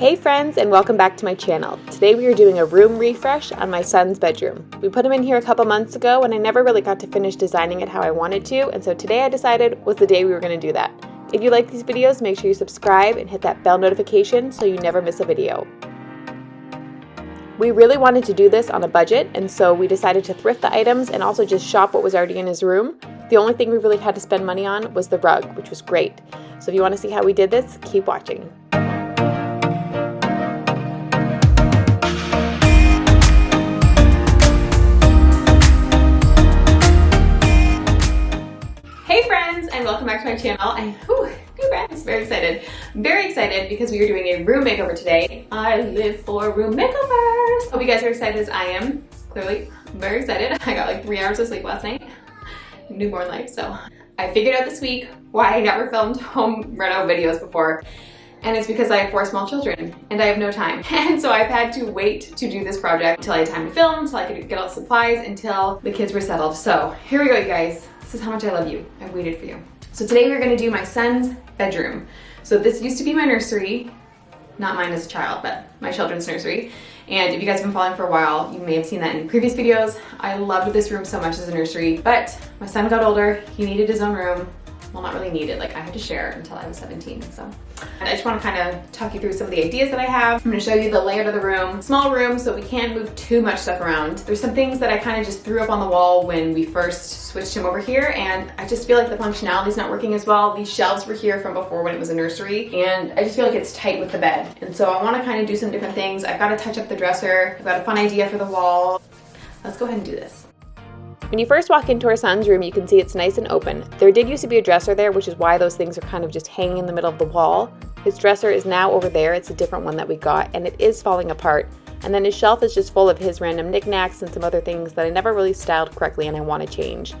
Hey friends, and welcome back to my channel. Today we are doing a room refresh on my son's bedroom. We put him in here a couple months ago and I never really got to finish designing it how I wanted to, and so today I decided was the day we were going to do that. If you like these videos, make sure you subscribe and hit that bell notification so you never miss a video. We really wanted to do this on a budget, and so we decided to thrift the items and also just shop what was already in his room. The only thing we really had to spend money on was the rug, which was great. So if you want to see how we did this, keep watching. Hey friends, and welcome back to my channel. New friends, very excited because we are doing a room makeover today. I live for room makeovers. Hope you guys are excited as I am. Clearly, very excited. I got like 3 hours of sleep last night. Newborn life, so I figured out this week why I never filmed home reno videos before. And it's because I have 4 small children and I have no time. And so I've had to wait to do this project until I had time to film, until I could get all the supplies, until the kids were settled. So here we go, you guys. This is how much I love you. I waited for you. So today we're gonna do my son's bedroom. So this used to be my nursery, not mine as a child, but my children's nursery. And if you guys have been following for a while, you may have seen that in previous videos. I loved this room so much as a nursery, but my son got older, he needed his own room. Well, not really needed, like I had to share until I was 17, so. And I just wanna kind of talk you through some of the ideas that I have. I'm gonna show you the layout of the room. Small room, so we can't move too much stuff around. There's some things that I kind of just threw up on the wall when we first switched him over here, and I just feel like the functionality is not working as well. These shelves were here from before when it was a nursery, and I just feel like it's tight with the bed. And so I wanna kind of do some different things. I've gotta touch up the dresser. I've got a fun idea for the wall. Let's go ahead and do this. When you first walk into our son's room, you can see it's nice and open. There did used to be a dresser there, which is why those things are kind of just hanging in the middle of the wall. His dresser is now over there. It's a different one that we got, and it is falling apart. And then his shelf is just full of his random knickknacks and some other things that I never really styled correctly and I want to change.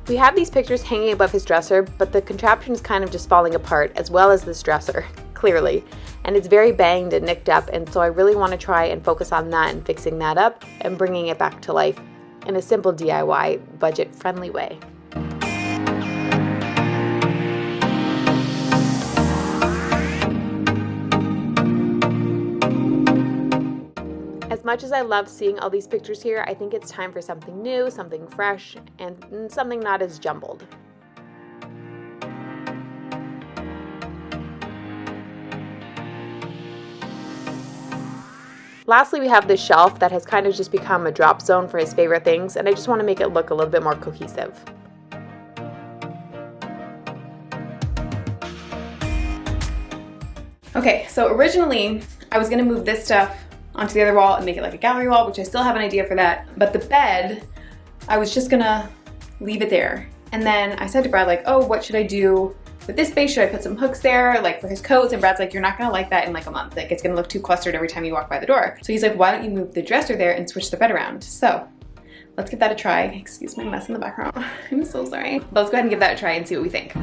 We have these pictures hanging above his dresser, but the contraption is kind of just falling apart, as well as this dresser, clearly. And it's very banged and nicked up, and so I really want to try and focus on that and fixing that up and bringing it back to life in a simple DIY, budget-friendly way. As much as I love seeing all these pictures here, I think it's time for something new, something fresh, and something not as jumbled. Lastly, we have this shelf that has kind of just become a drop zone for his favorite things, and I just want to make it look a little bit more cohesive. Okay, so originally I was going to move this stuff onto the other wall and make it like a gallery wall, which I still have an idea for that, but the bed, I was just going to leave it there. And then I said to Brad, like, oh, what should I do with this space? Should I put some hooks there, like for his coats? And Brad's like, you're not gonna like that in like a month. Like it's gonna look too clustered every time you walk by the door. So he's like, why don't you move the dresser there and switch the bed around? So let's give that a try. Excuse my mess in the background. I'm so sorry. But let's go ahead and give that a try and see what we think.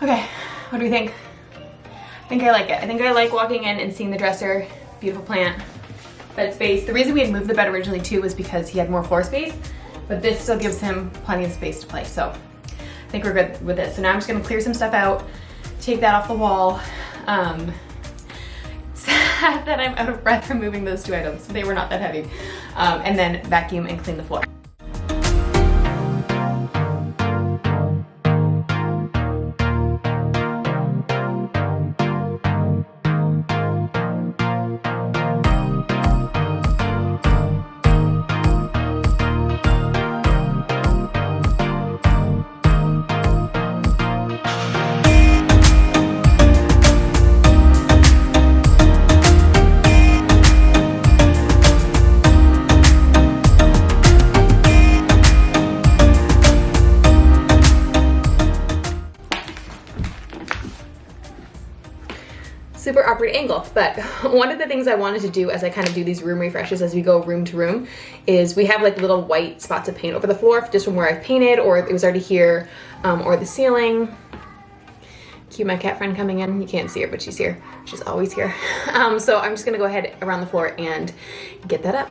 Okay, what do we think? I think I like it. I think I like walking in and seeing the dresser, beautiful plant, bed space. The reason we had moved the bed originally too was because he had more floor space, but this still gives him plenty of space to play. So I think we're good with this. So now I'm just gonna clear some stuff out, take that off the wall. Sad that I'm out of breath from moving those 2 items. They were not that heavy. And then vacuum and clean the floor. Super awkward angle, but one of the things I wanted to do as I kind of do these room refreshes as we go room to room is we have like little white spots of paint over the floor just from where I've painted, or it was already here, or the ceiling. Cue my cat friend coming in. You can't see her, but she's here. She's always here. So I'm just gonna go ahead around the floor and get that up.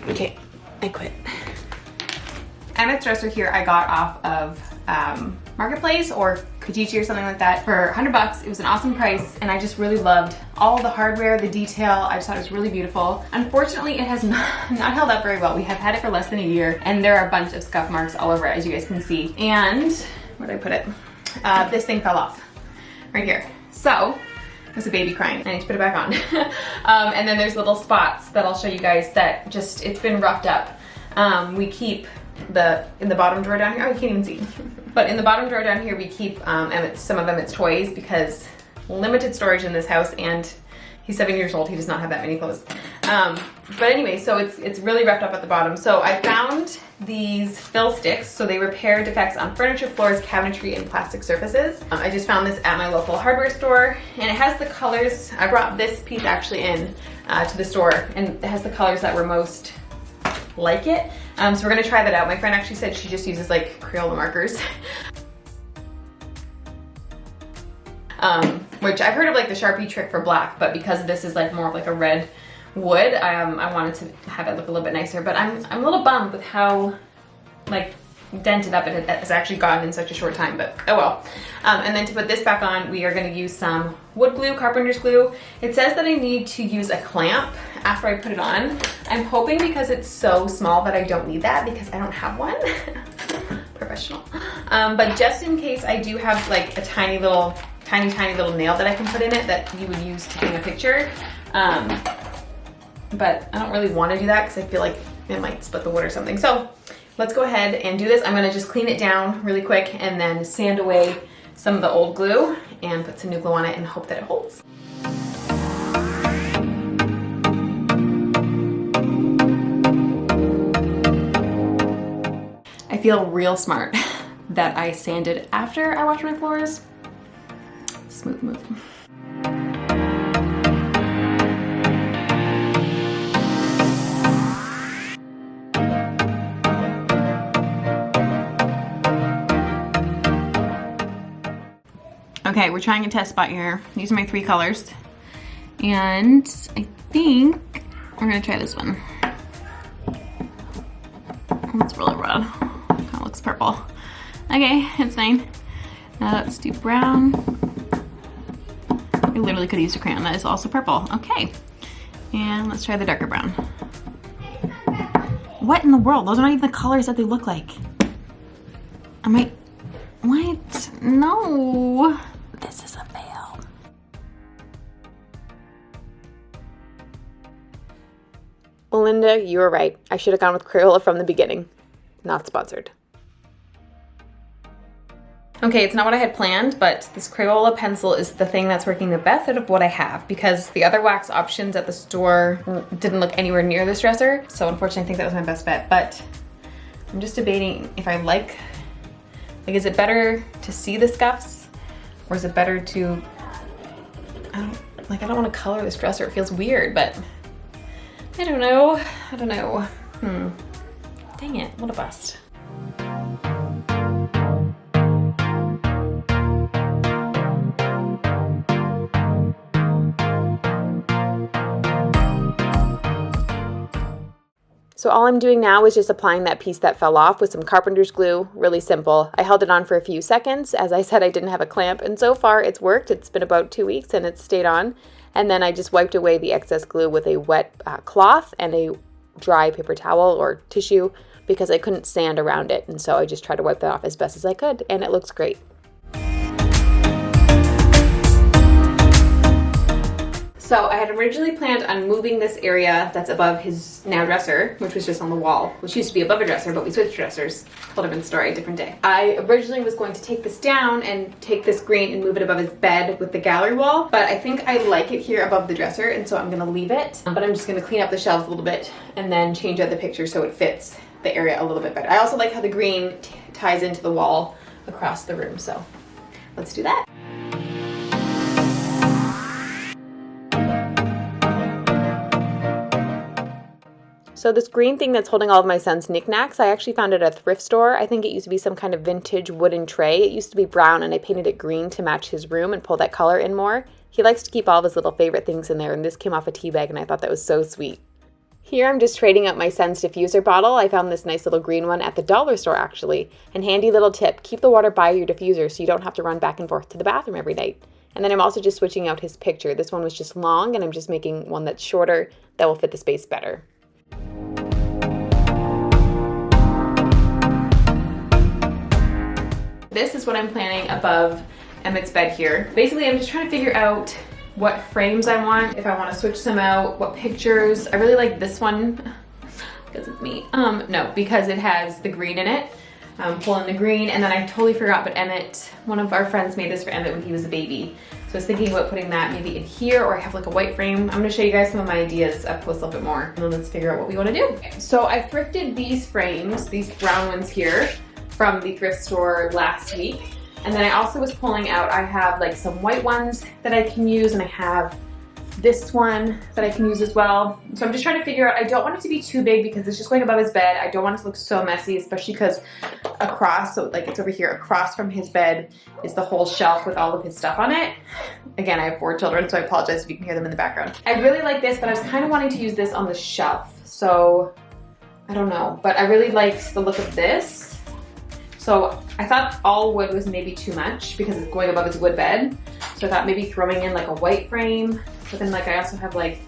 Okay, I quit. Emmett's dresser here I got off of Marketplace or Kijiji or something like that for 100 bucks. It was an awesome price and I just really loved all the hardware, the detail. I just thought it was really beautiful. Unfortunately, it has not held up very well. We have had it for less than a year and there are a bunch of scuff marks all over it, as you guys can see. And where did I put it? This thing fell off right here. So it was a baby crying. I need to put it back on. And then there's little spots that I'll show you guys that just, it's been roughed up. We keep in the bottom drawer down here, oh, you can't even see. But in the bottom drawer down here, we keep some of Emmett's toys because limited storage in this house and he's 7 years old. He does not have that many clothes. But anyway, so it's really roughed up at the bottom. So I found these fill sticks. So they repair defects on furniture, floors, cabinetry, and plastic surfaces. I just found this at my local hardware store and it has the colors. I brought this piece actually in to the store and it has the colors that were most like it. So we're gonna try that out. My friend actually said she just uses like Crayola markers. Which I've heard of like the Sharpie trick for black, but because this is like more of like a red wood, I wanted to have it look a little bit nicer, but I'm a little bummed with how like dented up it has actually gotten in such a short time, but oh well. And then to put this back on, we are gonna use some wood glue, carpenter's glue. It says that I need to use a clamp after I put it on. I'm hoping because it's so small that I don't need that because I don't have one. Professional. But just in case I do have like a tiny little nail that I can put in it that you would use to hang a picture. But I don't really want to do that because I feel like it might split the wood or something. So let's go ahead and do this. I'm gonna just clean it down really quick and then sand away some of the old glue and put some new glue on it and hope that it holds. I feel real smart that I sanded after I washed my floors. Smooth move. Okay, we're trying a test spot here. These are my 3 colors. And I think we're gonna try this one. It's really red. Kind of looks purple. Okay, it's fine. Let's do brown. I literally could use a crayon that is also purple. Okay, and let's try the darker brown. What in the world? Those are not even the colors that they look like. What? No. This is a fail. Melinda, you were right. I should have gone with Crayola from the beginning. Not sponsored. Okay, it's not what I had planned, but this Crayola pencil is the thing that's working the best out of what I have because the other wax options at the store didn't look anywhere near this dresser. So unfortunately, I think that was my best bet, but I'm just debating if I like, is it better to see the scuffs or is it better to, I don't want to color this dresser. It feels weird, but I don't know. Dang it, what a bust. So all I'm doing now is just applying that piece that fell off with some carpenter's glue, really simple. I held it on for a few seconds. As I said, I didn't have a clamp, and so far it's worked. It's been about 2 weeks and it's stayed on. And then I just wiped away the excess glue with a wet cloth and a dry paper towel or tissue because I couldn't sand around it. And so I just tried to wipe that off as best as I could, and it looks great. So I had originally planned on moving this area that's above his now dresser, which was just on the wall, which used to be above a dresser, but we switched dressers. Whole different story, different day. I originally was going to take this down and take this green and move it above his bed with the gallery wall, but I think I like it here above the dresser, and so I'm gonna leave it. But I'm just gonna clean up the shelves a little bit and then change out the picture so it fits the area a little bit better. I also like how the green ties into the wall across the room, so let's do that. So this green thing that's holding all of my son's knickknacks, I actually found it at a thrift store. I think it used to be some kind of vintage wooden tray. It used to be brown and I painted it green to match his room and pull that color in more. He likes to keep all of his little favorite things in there, and this came off a tea bag and I thought that was so sweet. Here I'm just trading out my son's diffuser bottle. I found this nice little green one at the dollar store actually. And handy little tip, keep the water by your diffuser so you don't have to run back and forth to the bathroom every night. And then I'm also just switching out his picture. This one was just long and I'm just making one that's shorter that will fit the space better. This is what I'm planning above Emmett's bed here. Basically, I'm just trying to figure out what frames I want, if I want to switch them out, what pictures. I really like this one because it's me. No, because it has the green in it. Pulling the green, and then I totally forgot, but Emmett, one of our friends made this for Emmett when he was a baby. So I was thinking about putting that maybe in here, or I have like a white frame. I'm gonna show you guys some of my ideas up close a little bit more, and then let's figure out what we wanna do. So I thrifted these frames, these brown ones here, from the thrift store last week. And then I also was pulling out, I have like some white ones that I can use, and I have this one that I can use as well. So I'm just trying to figure out, I don't want it to be too big because it's just going above his bed. I don't want it to look so messy, especially because across, so like it's over here, across from his bed is the whole shelf with all of his stuff on it. Again, I have 4 children, so I apologize if you can hear them in the background. I really like this, but I was kind of wanting to use this on the shelf. So I don't know, but I really liked the look of this. So I thought all wood was maybe too much because it's going above his wood bed. So I thought maybe throwing in like a white frame, but then like I also have like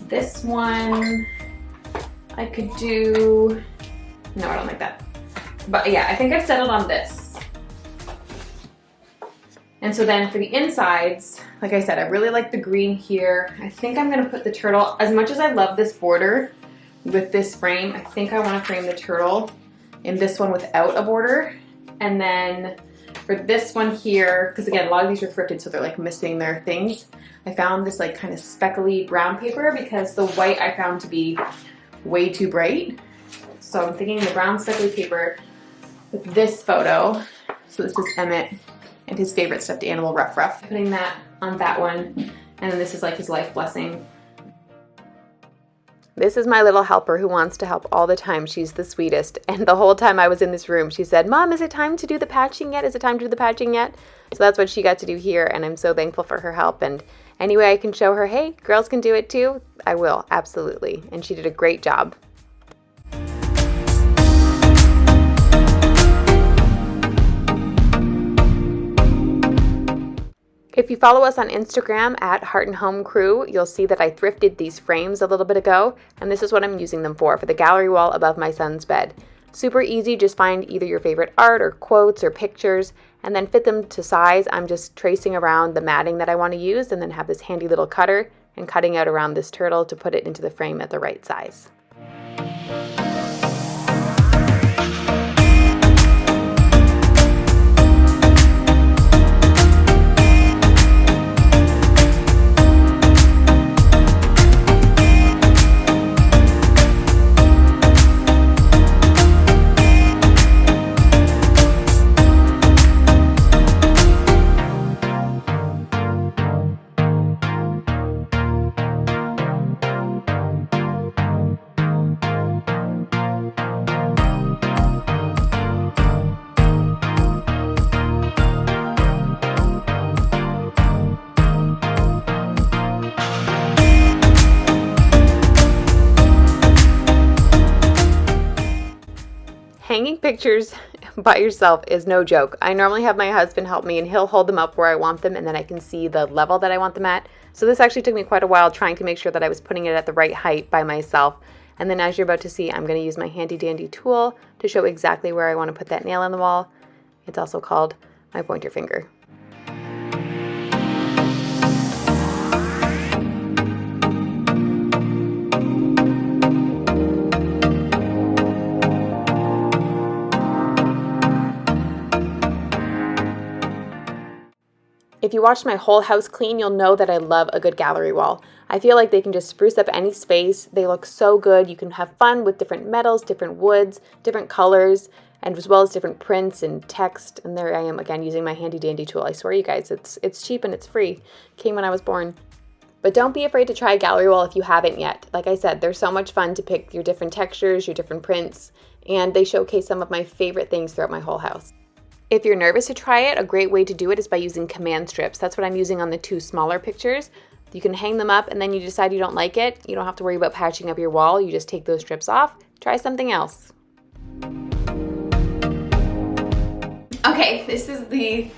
this one I could do. No, I don't like that. But yeah, I think I've settled on this. And so then for the insides, like I said, I really like the green here. I think I'm gonna put the turtle, as much as I love this border with this frame, I think I wanna frame the turtle in this one without a border. And then for this one here, because again, a lot of these are thrifted, so they're like missing their things. I found this like kind of speckly brown paper because the white I found to be way too bright. So I'm thinking the brown speckly paper with this photo. So this is Emmett and his favorite stuffed animal, Ruff Ruff. Putting that on that one. And then this is like his life blessing. This is my little helper who wants to help all the time. She's the sweetest. And the whole time I was in this room, she said, "Mom, is it time to do the patching yet? Is it time to do the patching yet?" So that's what she got to do here, and I'm so thankful for her help. And any way I can show her, hey, girls can do it too, I will, absolutely. And she did a great job. If you follow us on Instagram at Heart and Home Crew, you'll see that I thrifted these frames a little bit ago, and this is what I'm using them for the gallery wall above my son's bed. Super easy, just find either your favorite art or quotes or pictures, and then fit them to size. I'm just tracing around the matting that I want to use, and then have this handy little cutter and cutting out around this turtle to put it into the frame at the right size. Hanging pictures by yourself is no joke. I normally have my husband help me and he'll hold them up where I want them, and then I can see the level that I want them at. So this actually took me quite a while trying to make sure that I was putting it at the right height by myself. And then as you're about to see, I'm going to use my handy dandy tool to show exactly where I want to put that nail on the wall. It's also called my pointer finger. If you watched my whole house clean, you'll know that I love a good gallery wall. I feel like they can just spruce up any space. They look so good. You can have fun with different metals, different woods, different colors, and as well as different prints and text. And there I am again using my handy dandy tool. I swear you guys, it's cheap and it's free. Came when I was born. But don't be afraid to try a gallery wall if you haven't yet. Like I said, they're so much fun to pick your different textures, your different prints, and they showcase some of my favorite things throughout my whole house. If you're nervous to try it, a great way to do it is by using command strips. That's what I'm using on the 2 smaller pictures. You can hang them up and then you decide you don't like it. You don't have to worry about patching up your wall. You just take those strips off, try something else. Okay, this is the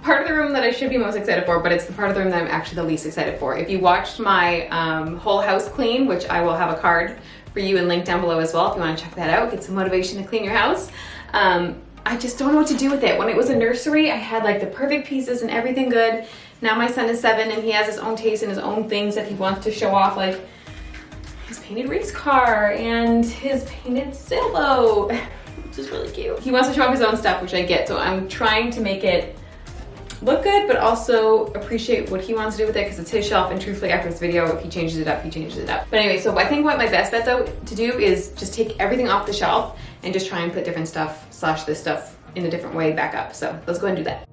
part of the room that I should be most excited for, but it's the part of the room that I'm actually the least excited for. If you watched my whole house clean, which I will have a card for you and link down below as well if you want to check that out, get some motivation to clean your house. I just don't know what to do with it. When it was a nursery, I had like the perfect pieces and everything good. Now my son is 7 and he has his own taste and his own things that he wants to show off, like his painted race car and his painted sailboat, which is really cute. He wants to show off his own stuff, which I get, so I'm trying to make it look good, but also appreciate what he wants to do with it because it's his shelf, and truthfully after this video, if he changes it up, he changes it up. But anyway, so I think what my best bet though to do is just take everything off the shelf and just try and put different stuff, slash this stuff in a different way back up. So let's go ahead and do that.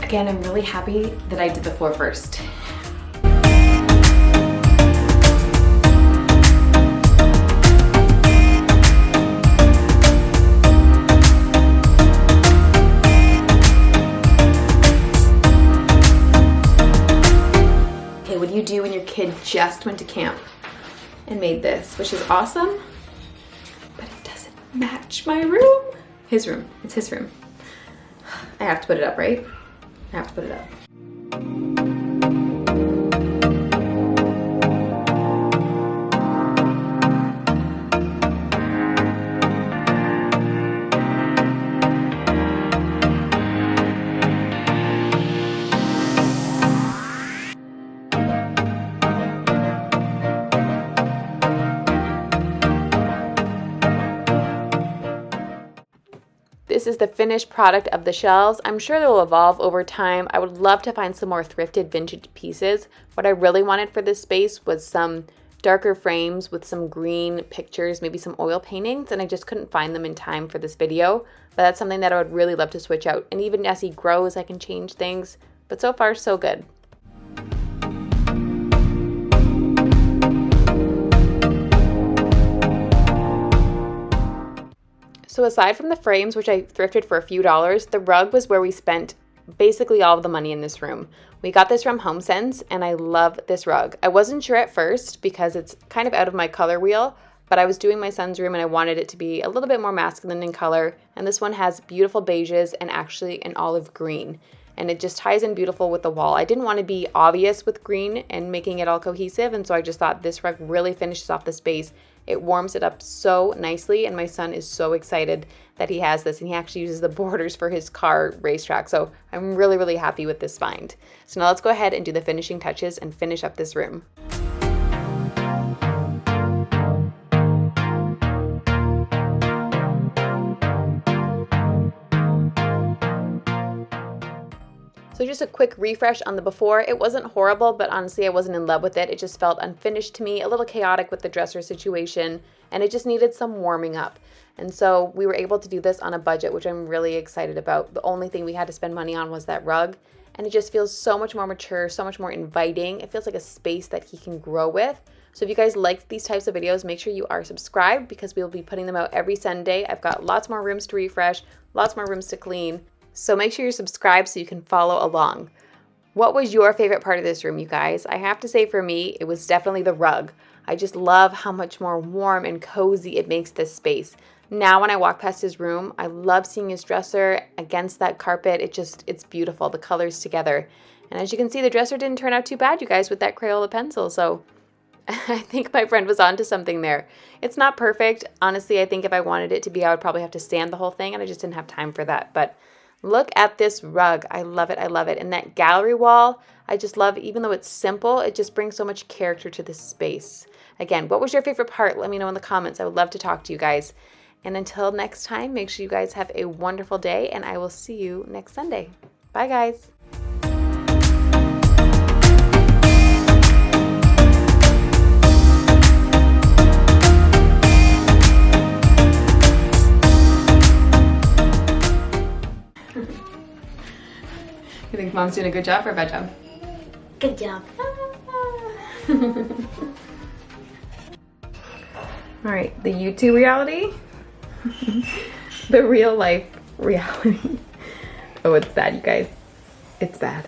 Again, I'm really happy that I did the floor first. Okay, what do you do when your kid just went to camp and made this, which is awesome, but it doesn't match my room? His room, it's his room. I have to put it up, right? I have to put it up. This is the finished product of the shelves. I'm sure they'll evolve over time. I would love to find some more thrifted vintage pieces. What I really wanted for this space was some darker frames with some green pictures, maybe some oil paintings, and I just couldn't find them in time for this video. But that's something that I would really love to switch out. And even as he grows, I can change things. But so far, so good. So aside from the frames, which I thrifted for a few dollars, the rug was where we spent basically all of the money in this room. We got this from HomeSense and I love this rug. I wasn't sure at first because it's kind of out of my color wheel, but I was doing my son's room and I wanted it to be a little bit more masculine in color. And this one has beautiful beiges and actually an olive green. And it just ties in beautiful with the wall. I didn't want to be obvious with green and making it all cohesive, and so I just thought this rug really finishes off the space. It warms it up so nicely, and my son is so excited that he has this, and he actually uses the borders for his car racetrack, so I'm really, really happy with this find. So now let's go ahead and do the finishing touches and finish up this room. So just a quick refresh on the before. It wasn't horrible, but honestly I wasn't in love with it. It just felt unfinished to me, a little chaotic with the dresser situation, and it just needed some warming up. And so we were able to do this on a budget, which I'm really excited about. The only thing we had to spend money on was that rug, and it just feels so much more mature, so much more inviting. It feels like a space that he can grow with. So if you guys like these types of videos, make sure you are subscribed because we'll be putting them out every Sunday. I've got lots more rooms to refresh, lots more rooms to clean. So make sure you're subscribed so you can follow along. What was your favorite part of this room, you guys? I have to say for me, it was definitely the rug. I just love how much more warm and cozy it makes this space. Now when I walk past his room, I love seeing his dresser against that carpet. It's beautiful, the colors together. And as you can see, the dresser didn't turn out too bad, you guys, with that Crayola pencil. So I think my friend was onto something there. It's not perfect. Honestly, I think if I wanted it to be, I would probably have to sand the whole thing, and I just didn't have time for that. But Look at this rug. I love it. I love it. And that gallery wall, I just love, even though it's simple, it just brings so much character to this space. Again, what was your favorite part? Let me know in the comments. I would love to talk to you guys. And until next time, make sure you guys have a wonderful day, and I will see you next Sunday. Bye, guys. You think Mom's doing a good job or a bad job? Good job. All right, the YouTube reality, the real life reality. Oh, it's bad, you guys. It's bad.